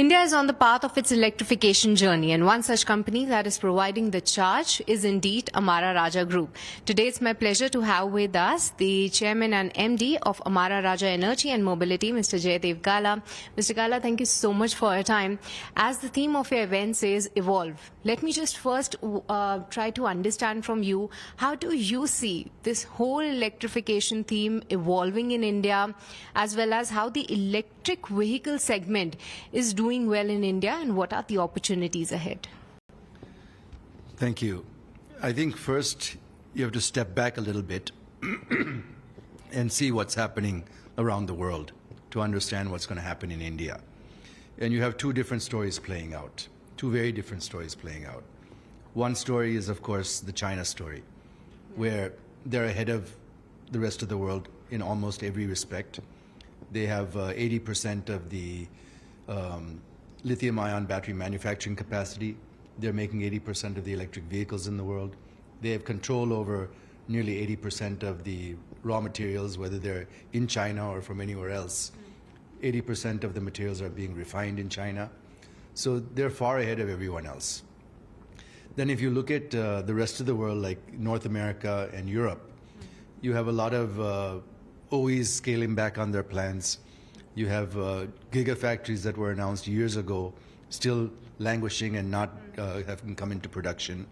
India is on the path of its electrification journey, and one such company that is providing the charge is indeed Amara Raja Group. Today, it's my pleasure to have with us the Chairman and MD of Amara Raja Energy and Mobility, Mr. Jayadev Galla. Mr. Galla, thank you so much for your time. As the theme of your event says, evolve. Let me just first try to understand from you, how do you see this whole electrification theme evolving in India, as well as how the electric vehicle segment is doing well in India, and what are the opportunities ahead? Thank you. I think first you have to step back a little bit and see what's happening around the world to understand what's going to happen in India. And you have two different stories playing out, two very different stories playing out. One story is, of course, the China story, where they're ahead of the rest of the world in almost every respect. They have 80% of the lithium-ion battery manufacturing capacity. They're making 80% of the electric vehicles in the world. They have control over nearly 80% of the raw materials, whether they're in China or from anywhere else. 80% of the materials are being refined in China. So they're far ahead of everyone else. Then if you look at the rest of the world, like North America and Europe, you have a lot of OEs scaling back on their plans. You have Gigafactories that were announced years ago, still languishing and not having come into production.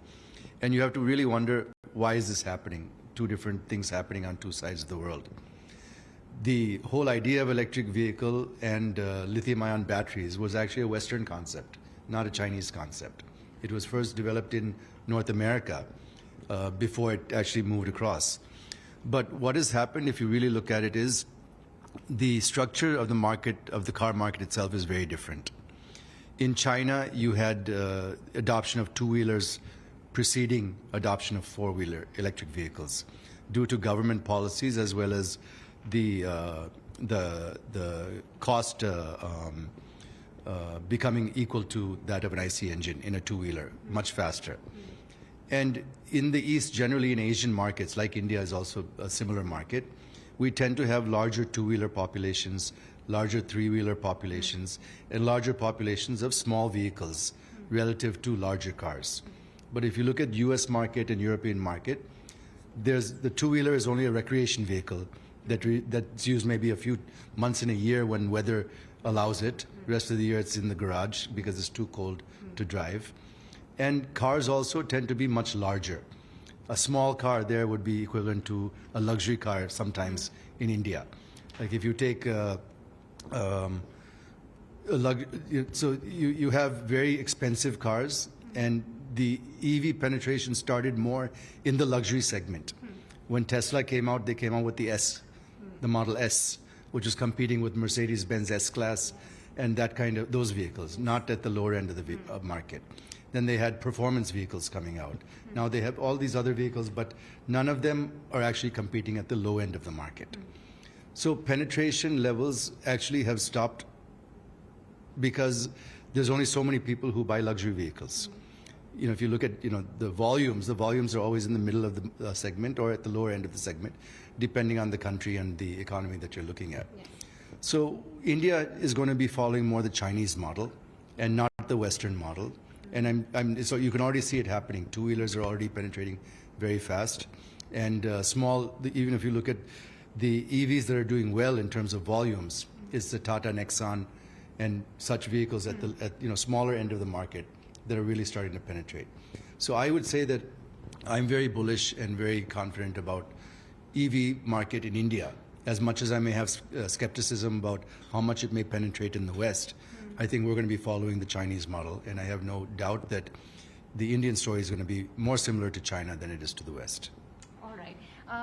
And you have to really wonder, why is this happening? Two different things happening on two sides of the world. The whole idea of electric vehicle and lithium-ion batteries was actually a Western concept, not a Chinese concept. It was first developed in North America before it actually moved across. But what has happened, if you really look at it, is the structure of the market, of the car market itself, is very different. In China, you had adoption of two-wheelers preceding adoption of four-wheeler electric vehicles due to government policies, as well as the cost becoming equal to that of an IC engine in a two-wheeler, much faster. And in the East, generally in Asian markets, like India is also a similar market, we tend to have larger two-wheeler populations, larger three-wheeler populations, and larger populations of small vehicles relative to larger cars. But if you look at US market and European market, the two-wheeler is only a recreation vehicle that's used maybe a few months in a year when weather allows it. The rest of the year it's in the garage because it's too cold to drive. And cars also tend to be much larger. A small car there would be equivalent to a luxury car sometimes in India. Like if you take so you have very expensive cars, and the EV penetration started more in the luxury segment. When Tesla came out, they came out with the S, the Model S, which is competing with Mercedes-Benz S-Class and that kind of those vehicles, not at the lower end of the market. Then they had performance vehicles coming out. Now they have all these other vehicles, but none of them are actually competing at the low end of the market. So penetration levels actually have stopped because there's only so many people who buy luxury vehicles. You know, if you look at the volumes are always in the middle of the segment or at the lower end of the segment, depending on the country and the economy that you're looking at. Yes. So India is going to be following more the Chinese model and not the Western model. And so you can already see it happening. Two-wheelers are already penetrating very fast. And even if you look at the EVs that are doing well in terms of volumes, it's the Tata Nexon and such vehicles at the smaller end of the market that are really starting to penetrate. So I would say that I'm very bullish and very confident about EV market in India. As much as I may have skepticism about how much it may penetrate in the West, I think we're going to be following the Chinese model, and I have no doubt that the Indian story is going to be more similar to China than it is to the West. All right.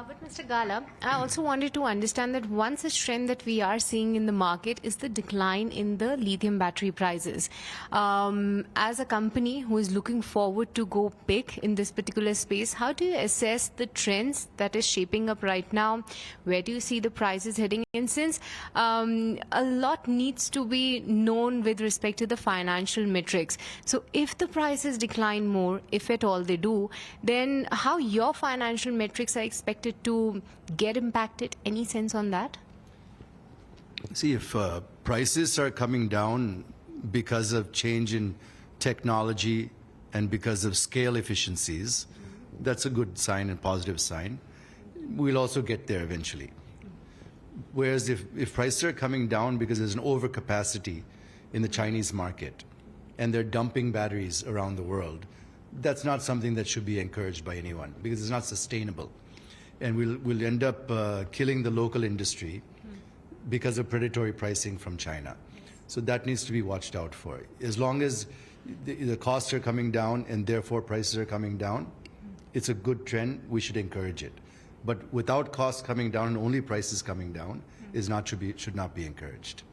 But Mr. Galla, I also wanted to understand that one such trend that we are seeing in the market is the decline in the lithium battery prices. As a company who is looking forward to go big in this particular space, how do you assess the trends that is shaping up right now? Where do you see the prices heading? And since a lot needs to be known with respect to the financial metrics, so if the prices decline more, if at all they do, then how your financial metrics are expected to get impacted? Any sense on that? See, if prices are coming down because of change in technology and because of scale efficiencies, that's a good sign and positive sign. We'll also get there eventually. Whereas if prices are coming down because there's an overcapacity in the Chinese market and they're dumping batteries around the world, that's not something that should be encouraged by anyone because it's not sustainable. And we'll end up killing the local industry because of predatory pricing from China. So that needs to be watched out for. As long as the costs are coming down and therefore prices are coming down, it's a good trend. We should encourage it. But without costs coming down and only prices coming down should not be encouraged.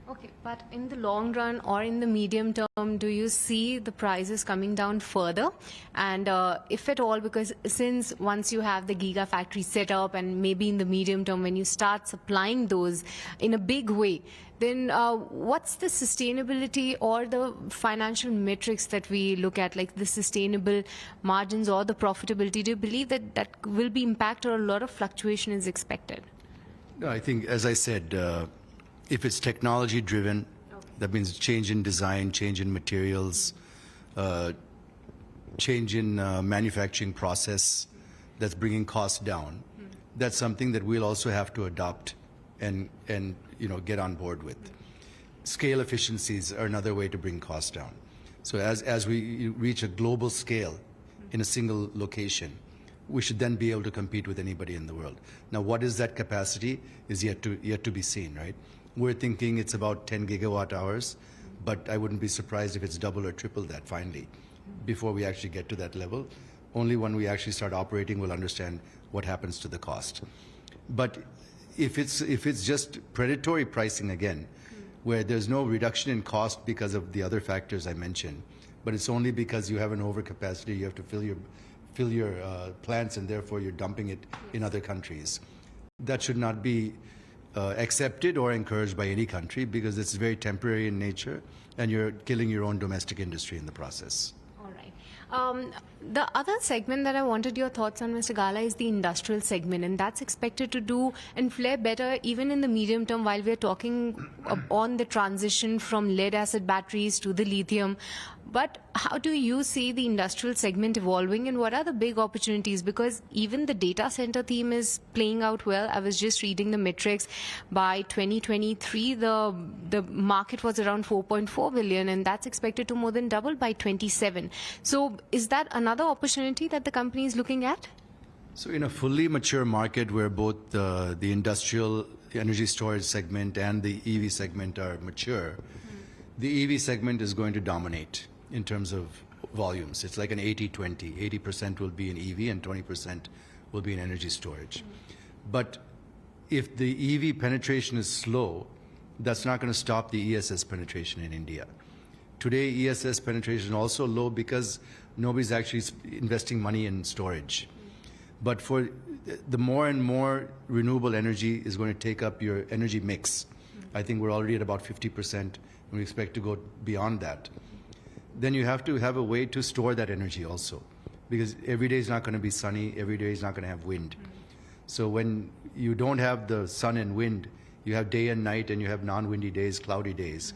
Okay, but in the long run or in the medium term, do you see the prices coming down further? And if at all, because since once you have the Gigafactory set up and maybe in the medium term when you start supplying those in a big way, then what's the sustainability or the financial metrics that we look at, like the sustainable margins or the profitability? Do you believe that that will be impacted or a lot of fluctuation is expected? No, I think, as I said, if it's technology driven, that means change in design, change in materials, change in manufacturing process that's bringing costs down. That's something that we'll also have to adopt and get on board with. Scale efficiencies are another way to bring costs down. So as we reach a global scale in a single location, we should then be able to compete with anybody in the world. Now, what is that capacity is yet to be seen, right? We're thinking it's about 10 gigawatt hours, but I wouldn't be surprised if it's double or triple that finally before we actually get to that level. Only when we actually start operating we'll understand what happens to the cost. But if it's just predatory pricing again, where there's no reduction in cost because of the other factors I mentioned, but it's only because you have an overcapacity, you have to fill your plants and therefore you're dumping it in other countries. That should not be accepted or encouraged by any country because it's very temporary in nature and you're killing your own domestic industry in the process. All right. The other segment that I wanted your thoughts on, Mr. Galla, is the industrial segment, and that's expected to do and flare better even in the medium term while we're talking on the transition from lead-acid batteries to the lithium. But how do you see the industrial segment evolving and what are the big opportunities? Because even the data center theme is playing out well. I was just reading the metrics. By 2023, the market was around 4.4 billion and that's expected to more than double by 27. So is that another opportunity that the company is looking at? So in a fully mature market where both the industrial energy storage segment and the EV segment are mature, the EV segment is going to dominate in terms of volumes. It's like an 80-20. 80% will be in EV and 20% will be in energy storage. But if the EV penetration is slow, that's not going to stop the ESS penetration in India. Today, ESS penetration is also low because nobody's actually investing money in storage. But for the more and more renewable energy is going to take up your energy mix. I think we're already at about 50%, and we expect to go beyond that. Then you have to have a way to store that energy also, because every day is not going to be sunny, every day is not going to have wind. So when you don't have the sun and wind, you have day and night, and you have non-windy days, cloudy days.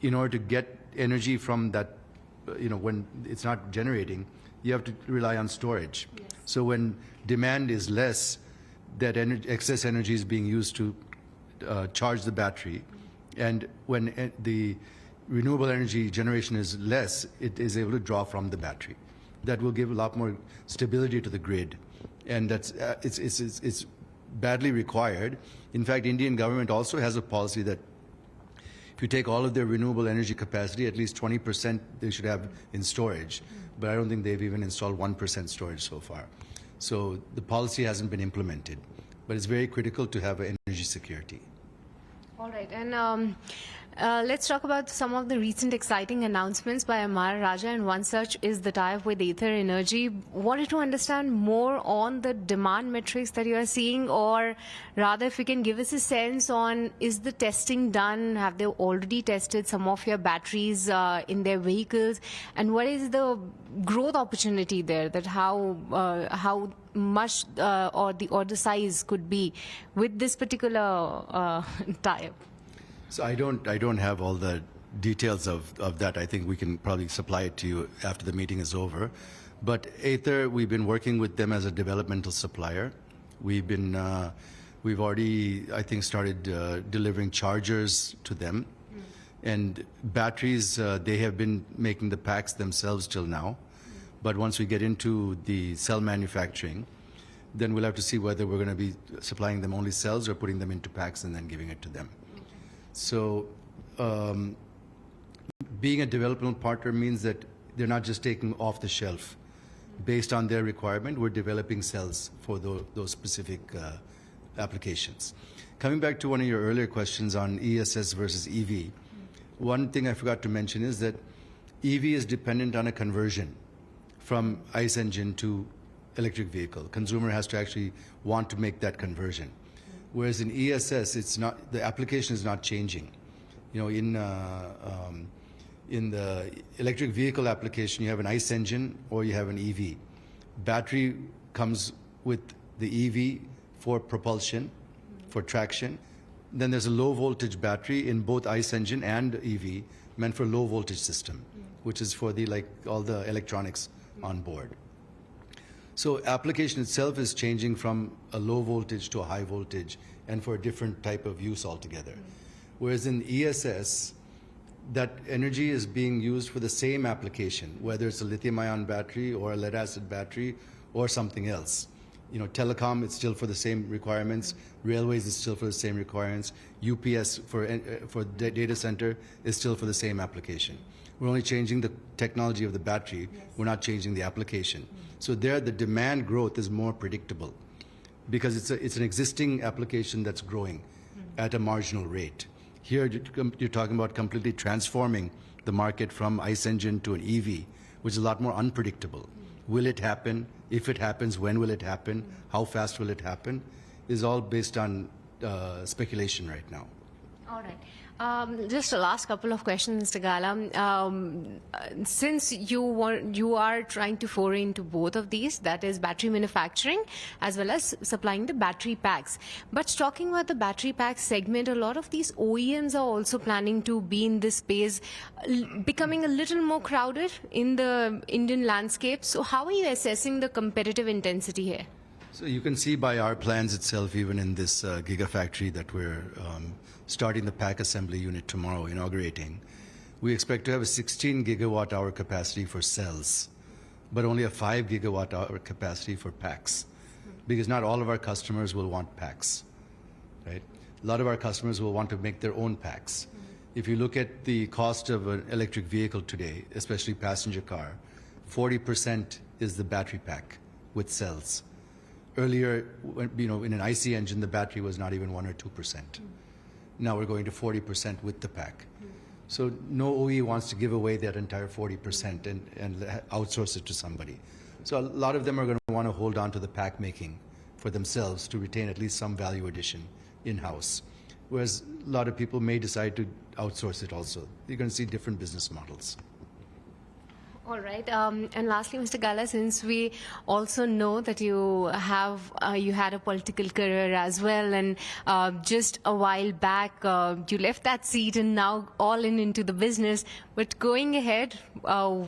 In order to get energy from that, when it's not generating, you have to rely on storage. Yes. So when demand is less, that excess energy is being used to charge the battery. And when the renewable energy generation is less, it is able to draw from the battery. That will give a lot more stability to the grid, and that's it's badly required. In fact, Indian government also has a policy that if you take all of their renewable energy capacity, at least 20% they should have in storage. But I don't think they've even installed 1% storage so far. So the policy hasn't been implemented, but it's very critical to have energy security. All right, and let's talk about some of the recent exciting announcements by Amara Raja, and one such is the tie-up with Ather Energy. Wanted to understand more on the demand metrics that you are seeing, or rather if you can give us a sense on, is the testing done? Have they already tested some of your batteries in their vehicles? And what is the growth opportunity there, that how much or the size could be with this particular tie-up? So I don't have all the details of that. I think we can probably supply it to you after the meeting is over. But Aether, we've been working with them as a developmental supplier. We've already, I think, started delivering chargers to them. And batteries, they have been making the packs themselves till now. But once we get into the cell manufacturing, then we'll have to see whether we're going to be supplying them only cells or putting them into packs and then giving it to them. So being a developmental partner means that they're not just taking off the shelf. Based on their requirement, we're developing cells for those specific applications. Coming back to one of your earlier questions on ESS versus EV, one thing I forgot to mention is that EV is dependent on a conversion from ICE engine to electric vehicle. Consumer has to actually want to make that conversion. Whereas in ESS, it's not, the application is not changing. You know, in the electric vehicle application, you have an ICE engine or you have an EV. Battery comes with the EV for propulsion, for traction. Then there's a low voltage battery in both ICE engine and EV meant for low voltage system, which is for the all the electronics on board. So application itself is changing from a low voltage to a high voltage and for a different type of use altogether. Whereas in ESS, that energy is being used for the same application, whether it's a lithium-ion battery or a lead-acid battery or something else. You know, telecom, it's still for the same requirements. Railways is still for the same requirements. UPS for data center is still for the same application. We're only changing the technology of the battery. Yes. We're not changing the application. So there, the demand growth is more predictable because it's an existing application that's growing at a marginal rate. Here, you're talking about completely transforming the market from ICE engine to an EV, which is a lot more unpredictable. Will it happen? If it happens, when will it happen? How fast will it happen? Is all based on speculation right now. All right. Just the last couple of questions, Mr. Galla. Since you are trying to foray into both of these, that is battery manufacturing as well as supplying the battery packs. But talking about the battery pack segment, a lot of these OEMs are also planning to be in this space, becoming a little more crowded in the Indian landscape. So how are you assessing the competitive intensity here? So you can see by our plans itself, even in this Gigafactory that we're starting the pack assembly unit tomorrow, inaugurating, we expect to have a 16 gigawatt hour capacity for cells, but only a 5 gigawatt hour capacity for packs, because not all of our customers will want packs, right? A lot of our customers will want to make their own packs. If you look at the cost of an electric vehicle today, especially passenger car, 40% is the battery pack with cells. Earlier, in an IC engine, the battery was not even 1 or 2%. Now we're going to 40% with the pack. So no OE wants to give away that entire 40% and outsource it to somebody. So a lot of them are going to want to hold on to the pack making for themselves to retain at least some value addition in-house. Whereas a lot of people may decide to outsource it also. You're going to see different business models. All right. And lastly, Mr. Galla, since we also know that you had a political career as well, and just a while back you left that seat and now all into the business. But going ahead, do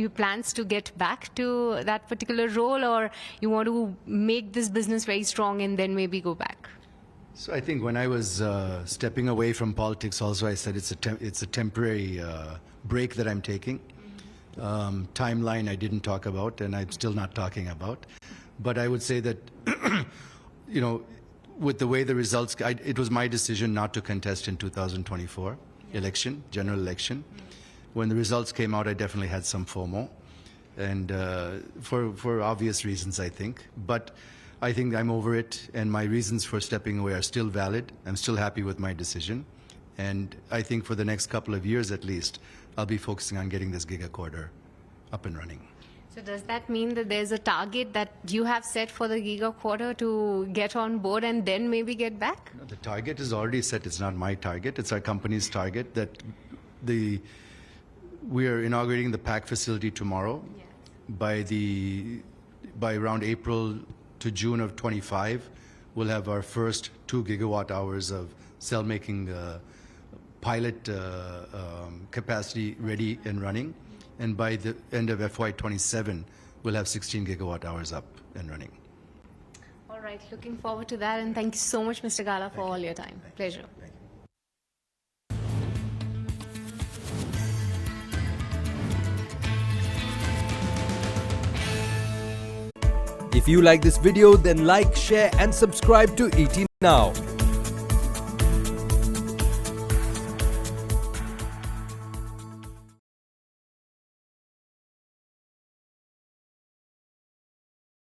you plans to get back to that particular role, or you want to make this business very strong and then maybe go back? So I think when I was stepping away from politics, also I said it's a temporary break that I'm taking. Timeline I didn't talk about, and I'm still not talking about. But I would say that, with the way the results, it was my decision not to contest in 2024 election, general election. When the results came out, I definitely had some FOMO, and for obvious reasons, I think. But I think I'm over it, and my reasons for stepping away are still valid. I'm still happy with my decision. And I think for the next couple of years at least, I'll be focusing on getting this gigacorridor up and running. So does that mean that there's a target that you have set for the gigacorridor to get on board and then maybe get back? No, the target is already set. It's not my target. It's our company's target that we are inaugurating the pack facility tomorrow. Yes. By around April to June of 25, we'll have our first 2 gigawatt hours of cell making pilot capacity ready and running. And by the end of FY27, we'll have 16 gigawatt hours up and running. All right, looking forward to that. And thank you so much, Mr. Galla, for all your time. Pleasure. If you like this video, then like, share and subscribe to ET Now.